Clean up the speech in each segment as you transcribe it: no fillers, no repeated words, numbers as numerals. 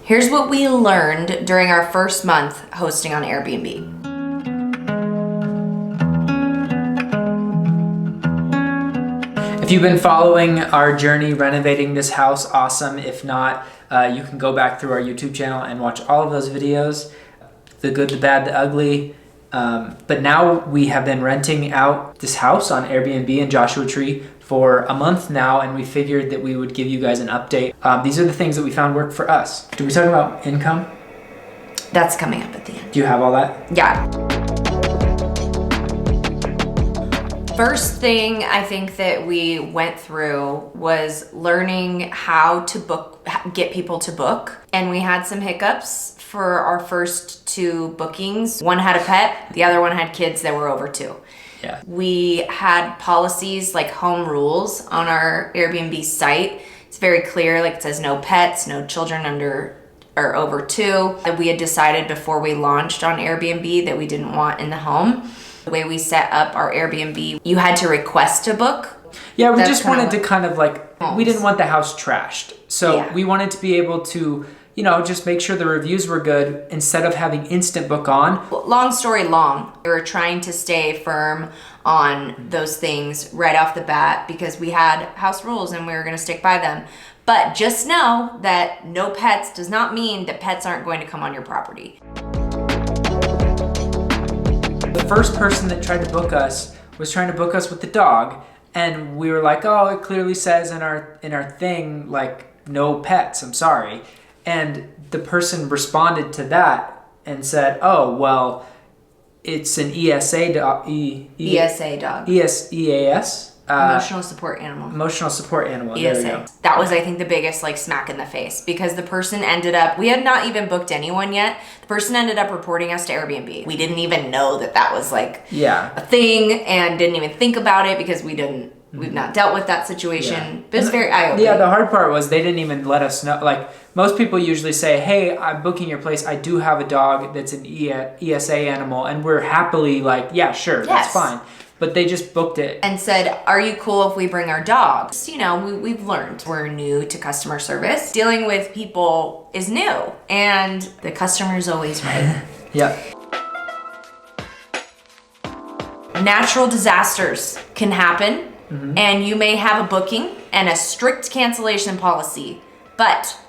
Here's what we learned during our first month hosting on Airbnb. If you've been following our journey renovating this house, awesome. If not, you can go back through our YouTube channel and watch all of those videos, the good, the bad, the ugly. But now we have been renting out this house on Airbnb in Joshua Tree for a month now, and we figured that we would give you guys an update. These are the things that we found work for us. Did we talk about income? That's coming up at the end. Do you have all that? Yeah. First thing I think that we went through was learning how to get people to book. And we had some hiccups for our first 2 bookings. One had a pet, the other one had kids that were over 2. Yeah. We had policies like home rules on our Airbnb site. It's very clear, like it says no pets, no children under or over 2. We had decided before we launched on Airbnb that we didn't want in the home. The way we set up our Airbnb, you had to request to book. Yeah, we just wanted to kind of like, we didn't want the house trashed. So Yeah. we wanted to be able to, you know, just make sure the reviews were good instead of having instant book on. Long story long, we were trying to stay firm on those things right off the bat because we had house rules and we were going to stick by them. But just know that no pets does not mean that pets aren't going to come on your property. The first person that tried to book us was trying to book us with the dog, and we were like, oh, it clearly says in our thing, like, no pets, I'm sorry. And the person responded to that and said, oh, well, it's an ESA dog. ESA dog. EAS? Emotional support animal. Emotional support animal. ESA. There we go. That was, I think, the biggest like smack in the face because the person ended up, we had not even booked anyone yet. The person ended up reporting us to Airbnb. We didn't even know that that was like a thing and didn't even think about it because we've not dealt with that situation. Yeah. But it's very eye-opening. Yeah, the hard part was they didn't even let us know. Like, most people usually say, hey, I'm booking your place. I do have a dog that's an ESA animal. And we're happily like, yeah, sure, that's fine. But they just booked it. And said, are you cool if we bring our dogs? You know, we've learned we're new to customer service. Dealing with people is new. And the customer's always right. Yeah. Natural disasters can happen. Mm-hmm. And you may have a booking and a strict cancellation policy, but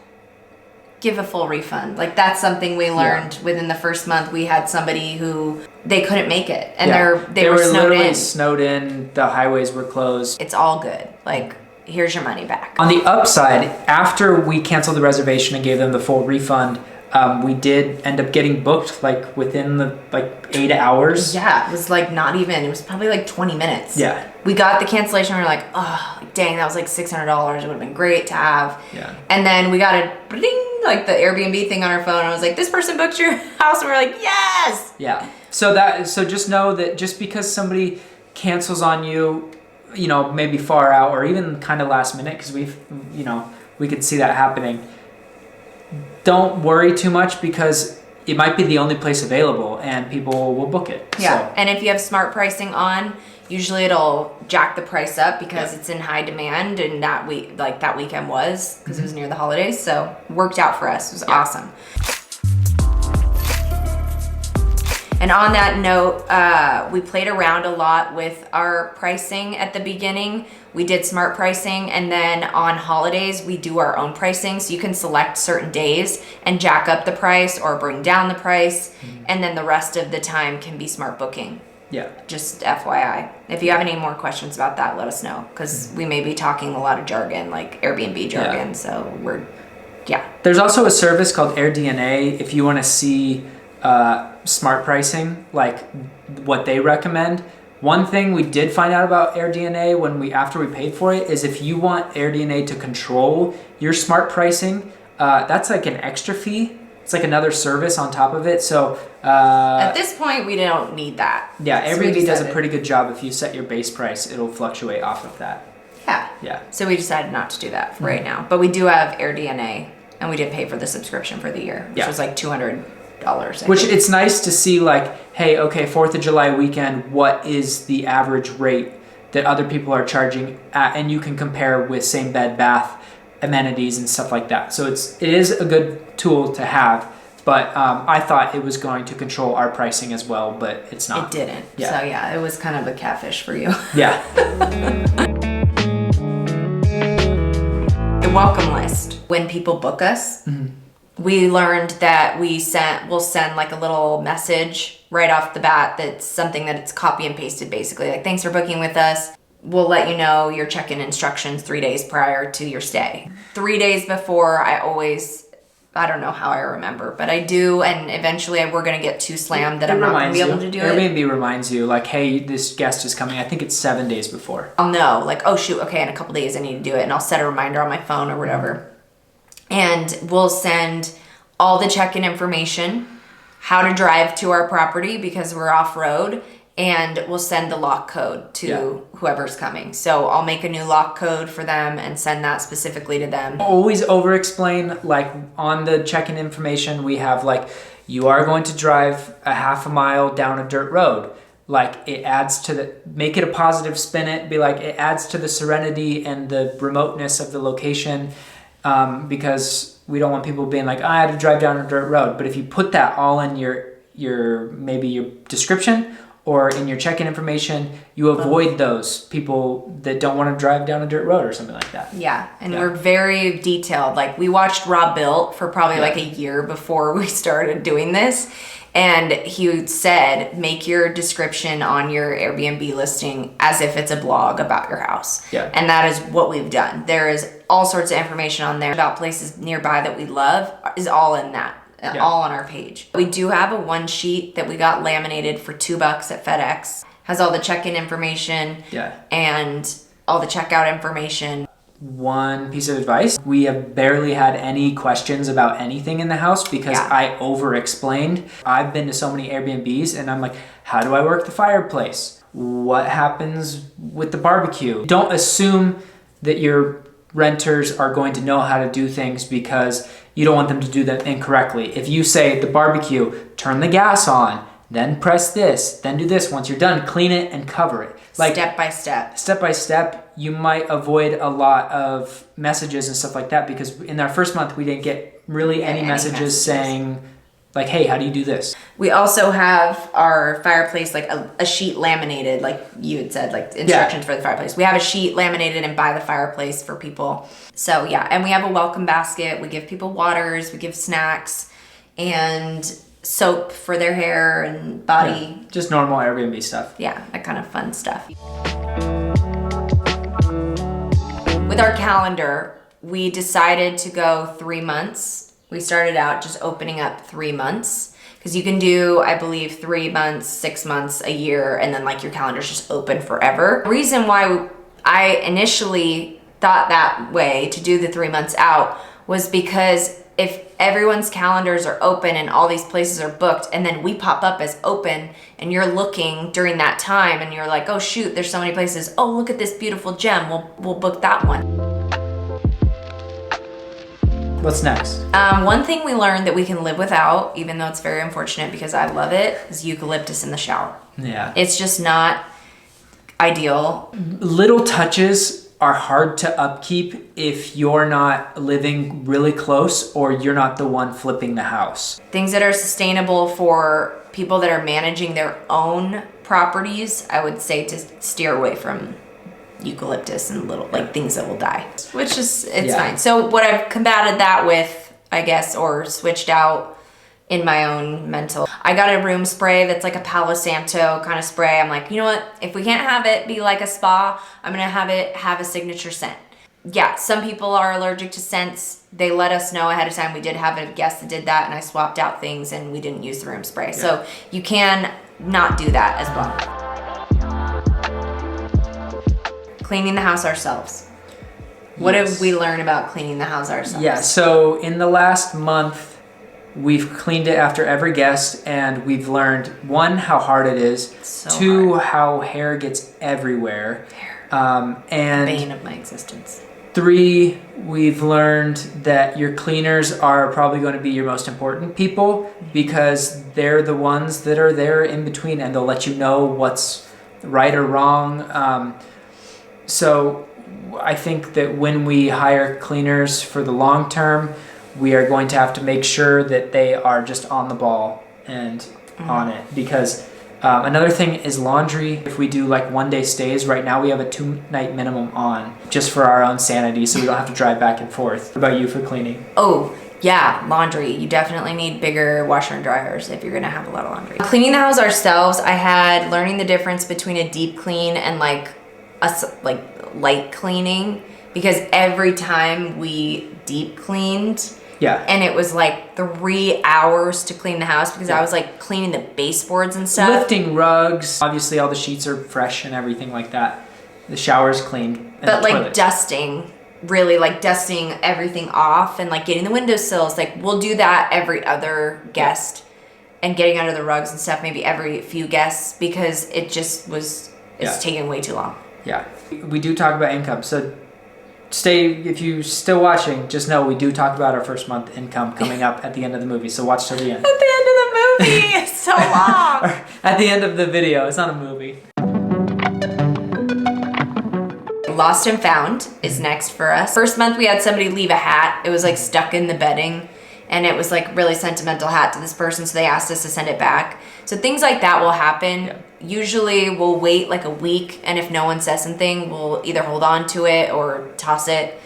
give a full refund. Like that's something we learned within the first month. We had somebody who they couldn't make it and they were literally snowed in. The highways were closed. It's all good. Like here's your money back. On the upside, after we canceled the reservation and gave them the full refund, we did end up getting booked like within the 8 hours. Yeah, it was like not even, it was probably like 20 minutes. Yeah. We got the cancellation, we were like, oh, dang, that was like $600. It would have been great to have. Yeah. And then we got a ding, like the Airbnb thing on our phone. And I was like, this person booked your house. And we're like, yes. Yeah. So just know that just because somebody cancels on you, you know, maybe far out or even kind of last minute, because we could see that happening. Don't worry too much because it might be the only place available and people will book it. Yeah. So. And if you have smart pricing on, usually it'll jack the price up because it's in high demand, and that weekend was because it was near the holidays, so worked out for us. It was awesome. And on that note, we played around a lot with our pricing at the beginning. We did smart pricing, and then on holidays, we do our own pricing. So you can select certain days and jack up the price or bring down the price. And then the rest of the time can be smart booking. Yeah. Just FYI. If you have any more questions about that, let us know. Because we may be talking a lot of jargon, like Airbnb jargon. Yeah. So There's also a service called AirDNA if you want to see smart pricing, like what they recommend. One thing we did find out about AirDNA after we paid for it is if you want AirDNA to control your smart pricing, that's like an extra fee. It's like another service on top of it. So at this point, we don't need that. Yeah, Airbnb does a pretty good job. If you set your base price, it'll fluctuate off of that. Yeah. So we decided not to do that for right now. But we do have AirDNA, and we did pay for the subscription for the year, which was like $200. Which it's nice to see, like, hey, okay, 4th of July weekend, what is the average rate that other people are charging at, and you can compare with same Bed Bath amenities and stuff like that. So it is a good tool to have. But I thought it was going to control our pricing as well, but it's not. It didn't. Yeah. So yeah, it was kind of a catfish for you. Yeah. The welcome list. When people book us, we learned that we'll send like a little message right off the bat that's something that it's copy and pasted basically. Like, thanks for booking with us. We'll let you know your check-in instructions 3 days prior to your stay. 3 days before, I don't know how I remember, but I do, and eventually we're going to get too slammed that I'm not going to be able to do it. Airbnb reminds you, like, hey, this guest is coming. I think it's 7 days before. I'll know, like, oh shoot, okay, in a couple days I need to do it, and I'll set a reminder on my phone or whatever. And we'll send all the check-in information, how to drive to our property because we're off-road, and we'll send the lock code to whoever's coming. So I'll make a new lock code for them and send that specifically to them. Always over-explain, like on the check-in information, we have like, you are going to drive a half a mile down a dirt road. Like, it adds to make it a positive spin it, be like, it adds to the serenity and the remoteness of the location, because we don't want people being like, I had to drive down a dirt road. But if you put that all in your maybe your description, or in your check-in information, you avoid those people that don't want to drive down a dirt road or something like that. Yeah, and we're very detailed. Like, we watched Rob Built for probably like a year before we started doing this. And he said, make your description on your Airbnb listing as if it's a blog about your house. Yeah. And that is what we've done. There is all sorts of information on there about places nearby that we love, is all in that. All on our page. We do have a one sheet that we got laminated for $2 at FedEx. Has all the check-in information and all the checkout information. One piece of advice, we have barely had any questions about anything in the house because I over-explained. I've been to so many Airbnbs and I'm like, how do I work the fireplace? What happens with the barbecue? Don't assume that your renters are going to know how to do things because you don't want them to do them incorrectly. If you say the barbecue, turn the gas on, then press this, then do this. Once you're done, clean it and cover it. Like, step by step. Step by step, you might avoid a lot of messages and stuff like that because in our first month, we didn't get really any messages saying like, hey, how do you do this? We also have our fireplace, like a sheet laminated, like you had said, like instructions for the fireplace. We have a sheet laminated and by the fireplace for people. So yeah, and we have a welcome basket. We give people waters, we give snacks, and soap for their hair and body. Yeah, just normal Airbnb stuff. Yeah, that kind of fun stuff. With our calendar, we decided to go 3 months. We started out just opening up 3 months because you can do, I believe, 3 months, 6 months, a year, and then like your calendar's just open forever. The reason why I initially thought that way to do the 3 months out was because if everyone's calendars are open and all these places are booked and then we pop up as open and you're looking during that time and you're like, oh shoot, there's so many places. Oh, look at this beautiful gem. We'll book that one. What's next? One thing we learned that we can live without, even though it's very unfortunate because I love it, is eucalyptus in the shower. Yeah. It's just not ideal. Little touches are hard to upkeep if you're not living really close or you're not the one flipping the house. Things that are sustainable for people that are managing their own properties, I would say to steer away from eucalyptus and little like things that will die, which is it's fine. So what I've combated that with, I guess, or switched out in my own mental, I got a room spray that's like a Palo Santo kind of spray. I'm like, you know what, if we can't have it be like a spa, I'm gonna have it have a signature scent. Yeah, some people are allergic to scents. They let us know ahead of time. We did have a guest that did that and I swapped out things and we didn't use the room spray. So you can not do that as well. Cleaning the house ourselves. What have we learned about cleaning the house ourselves? Yeah, so in the last month, we've cleaned it after every guest and we've learned, one, how hard it is, so two, hard. how hair gets everywhere, and bane of my existence. 3, we've learned that your cleaners are probably going to be your most important people because they're the ones that are there in between and they'll let you know what's right or wrong. So I think that when we hire cleaners for the long term, we are going to have to make sure that they are just on the ball and on it, because another thing is laundry. If we do like 1-day stays, right now we have a 2-night minimum on, just for our own sanity, so we don't have to drive back and forth. What about you for cleaning? Oh, yeah, laundry. You definitely need bigger washer and dryers if you're gonna have a lot of laundry. Cleaning the house ourselves, I had learning the difference between a deep clean and like light cleaning, because every time we deep cleaned, and it was like 3 hours to clean the house, because I was like cleaning the baseboards and stuff. Lifting rugs. Obviously all the sheets are fresh and everything like that. The shower's clean. But like dusting, really like dusting everything off and like getting the windowsills. Like we'll do that every other guest, and getting under the rugs and stuff maybe every few guests, because it just was, it's taking way too long. Yeah. We do talk about income. So if you're still watching, just know we do talk about our first month income coming up at the end of the movie. So watch till the end. At the end of the movie. It's so long. At the end of the video. It's not a movie. Lost and found is next for us. First month we had somebody leave a hat. It was like stuck in the bedding, and it was like really sentimental hat to this person, so they asked us to send it back. So things like that will happen. Yeah. Usually we'll wait like a week, and if no one says something, we'll either hold on to it or toss it,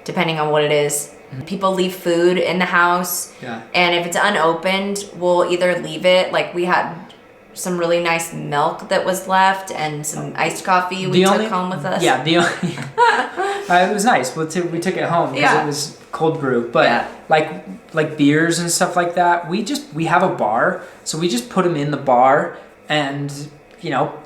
depending on what it is. People leave food in the house, and if it's unopened, we'll either leave it. Like we had some really nice milk that was left and some iced coffee we took home with us. Yeah, it was nice. We took it home because it was cold brew. But like beers and stuff like that, we have a bar, so we just put them in the bar, and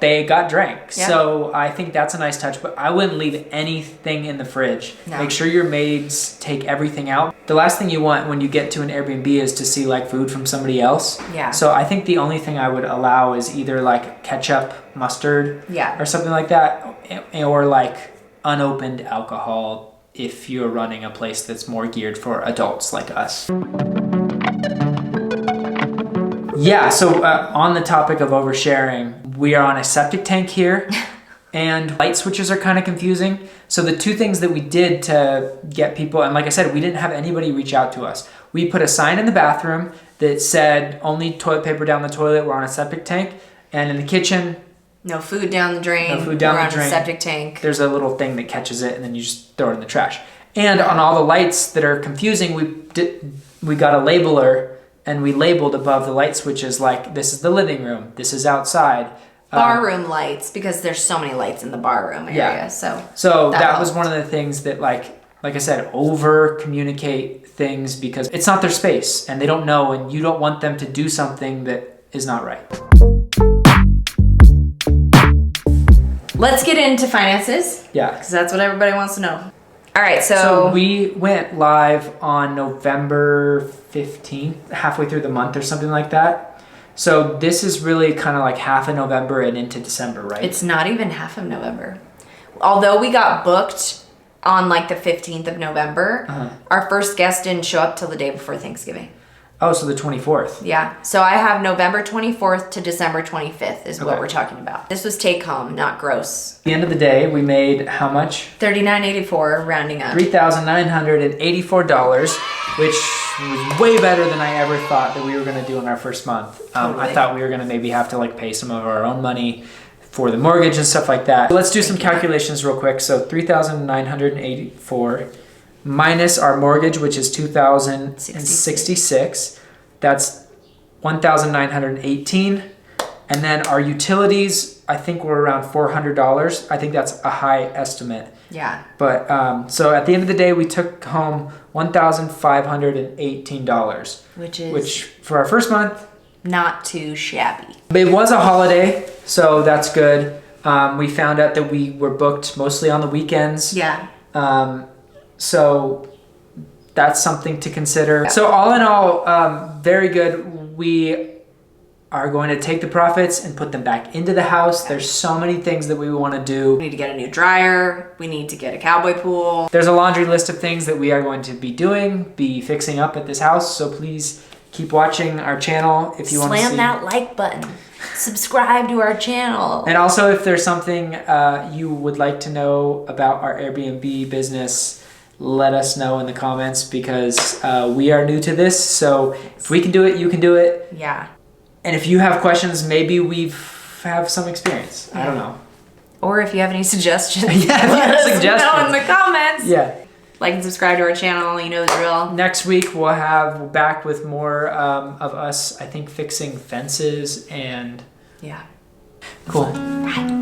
they got drank. Yeah. So I think that's a nice touch, but I wouldn't leave anything in the fridge. No. Make sure your maids take everything out. The last thing you want when you get to an Airbnb is to see like food from somebody else. Yeah. So I think the only thing I would allow is either like ketchup, mustard, or something like that, or like unopened alcohol if you're running a place that's more geared for adults like us. Yeah, so on the topic of oversharing, we are on a septic tank here, and light switches are kind of confusing. So the two things that we did to get people, and like I said, we didn't have anybody reach out to us. We put a sign in the bathroom that said, only toilet paper down the toilet, we're on a septic tank. And in the kitchen, no food down the drain, no food down the drain. A septic tank. There's a little thing that catches it, and then you just throw it in the trash. And on all the lights that are confusing, we got a labeler, and we labeled above the light switches like, this is the living room, this is outside. Bar room lights, because there's so many lights in the bar room area. Yeah. So that was one of the things that like I said, over communicate things, because it's not their space and they don't know, and you don't want them to do something that is not right. Let's get into finances. Yeah. Because that's what everybody wants to know. All right, so we went live on November 15th, halfway through the month or something like that. So this is really kind of like half of November and into December, right? It's not even half of November. Although we got booked on like the 15th of November, our first guest didn't show up till the day before Thanksgiving. Oh, so the 24th. Yeah. So I have November 24th to December 25th is what we're talking about. This was take home, not gross. At the end of the day, we made how much? $39.84, rounding up. $3,984, which was way better than I ever thought that we were going to do in our first month. Totally. I thought we were going to maybe have to like pay some of our own money for the mortgage and stuff like that. Let's do some calculations real quick. So $3,984 minus our mortgage, which is $2,066. That's $1,918. And then our utilities, I think we're around $400. I think that's a high estimate. Yeah. But so at the end of the day, we took home $1,518. Which for our first month, not too shabby. It was a holiday, so that's good. We found out that we were booked mostly on the weekends. Yeah. So that's something to consider. So all in all, very good. We are going to take the profits and put them back into the house. There's so many things that we want to do. We need to get a new dryer. We need to get a cowboy pool. There's a laundry list of things that we are going to be fixing up at this house. So please keep watching our channel if you want to see. Slam that like button. Subscribe to our channel. And also, if there's something you would like to know about our Airbnb business, let us know in the comments, because we are new to this. So if we can do it, you can do it. Yeah. And if you have questions, maybe we have some experience. I don't know. Or if you have any suggestions, Yeah, if you have suggestions. know in the comments. Yeah. Like and subscribe to our channel. You know the drill. Next week we'll have back with more of us, I think, fixing fences and Yeah. cool. Bye.